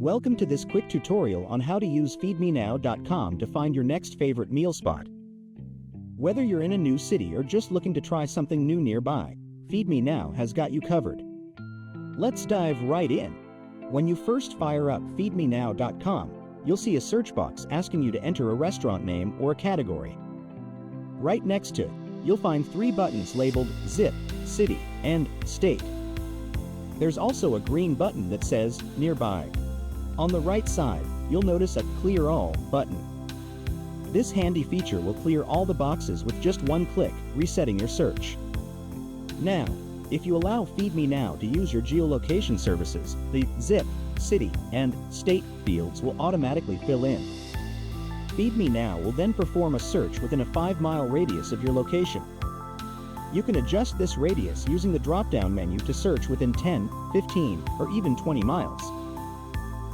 Welcome to this quick tutorial on how to use FeedMeNow.com to find your next favorite meal spot. Whether you're in a new city or just looking to try something new nearby, FeedMeNow has got you covered. Let's dive right in. When you first fire up FeedMeNow.com, you'll see a search box asking you to enter a restaurant name or a category. Right next to it, you'll find 3 buttons labeled Zip, City, and State. There's also a green button that says Nearby. On the right side, you'll notice a Clear All button. This handy feature will clear all the boxes with just one click, resetting your search. Now, if you allow FeedMeNow to use your geolocation services, the Zip, City, and State fields will automatically fill in. FeedMeNow will then perform a search within a 5-mile radius of your location. You can adjust this radius using the drop-down menu to search within 10, 15, or even 20 miles.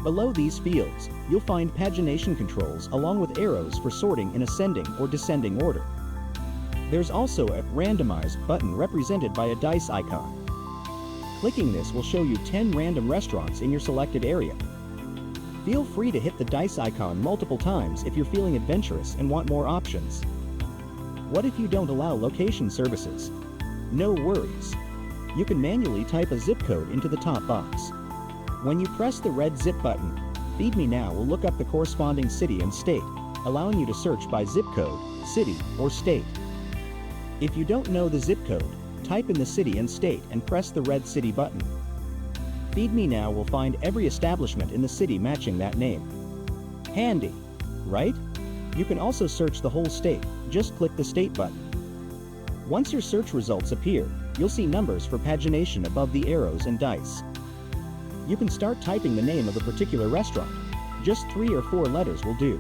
Below these fields, you'll find pagination controls along with arrows for sorting in ascending or descending order. There's also a Randomize button represented by a dice icon. Clicking this will show you 10 random restaurants in your selected area. Feel free to hit the dice icon multiple times if you're feeling adventurous and want more options. What if you don't allow location services? No worries. You can manually type a zip code into the top box. When you press the red zip button, FeedMeNow will look up the corresponding city and state, allowing you to search by zip code, city, or state. If you don't know the zip code, type in the city and state and press the red city button. FeedMeNow will find every establishment in the city matching that name. Handy, right? You can also search the whole state, just click the state button. Once your search results appear, you'll see numbers for pagination above the arrows and dice. You can start typing the name of a particular restaurant. Just 3 or 4 letters will do.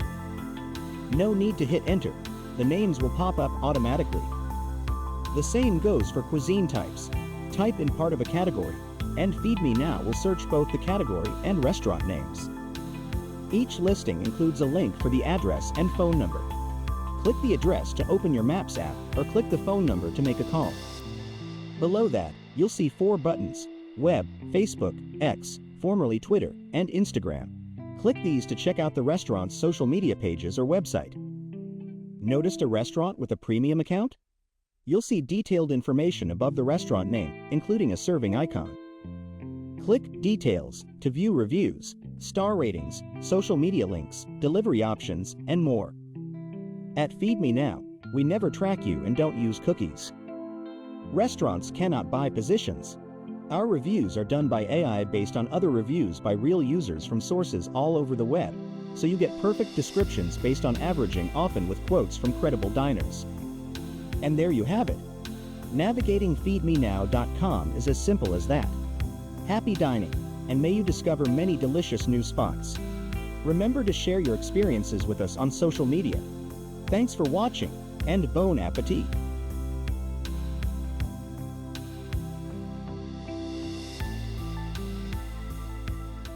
No need to hit enter. The names will pop up automatically. The same goes for cuisine types. Type in part of a category, and FeedMeNow will search both the category and restaurant names. Each listing includes a link for the address and phone number. Click the address to open your Maps app, or click the phone number to make a call. Below that, you'll see 4 buttons: Web, Facebook, X, formerly Twitter, and Instagram. Click these to check out the restaurant's social media pages or website. Noticed a restaurant with a premium account? You'll see detailed information above the restaurant name, including a serving icon. Click Details to view reviews, star ratings, social media links, delivery options, and more. At FeedMeNow, we never track you and don't use cookies. Restaurants cannot buy positions. Our reviews are done by AI based on other reviews by real users from sources all over the web, so you get perfect descriptions based on averaging, often with quotes from credible diners. And there you have it. Navigating FeedMeNow.com is as simple as that. Happy dining, and may you discover many delicious new spots. Remember to share your experiences with us on social media. Thanks for watching, and bon appetit!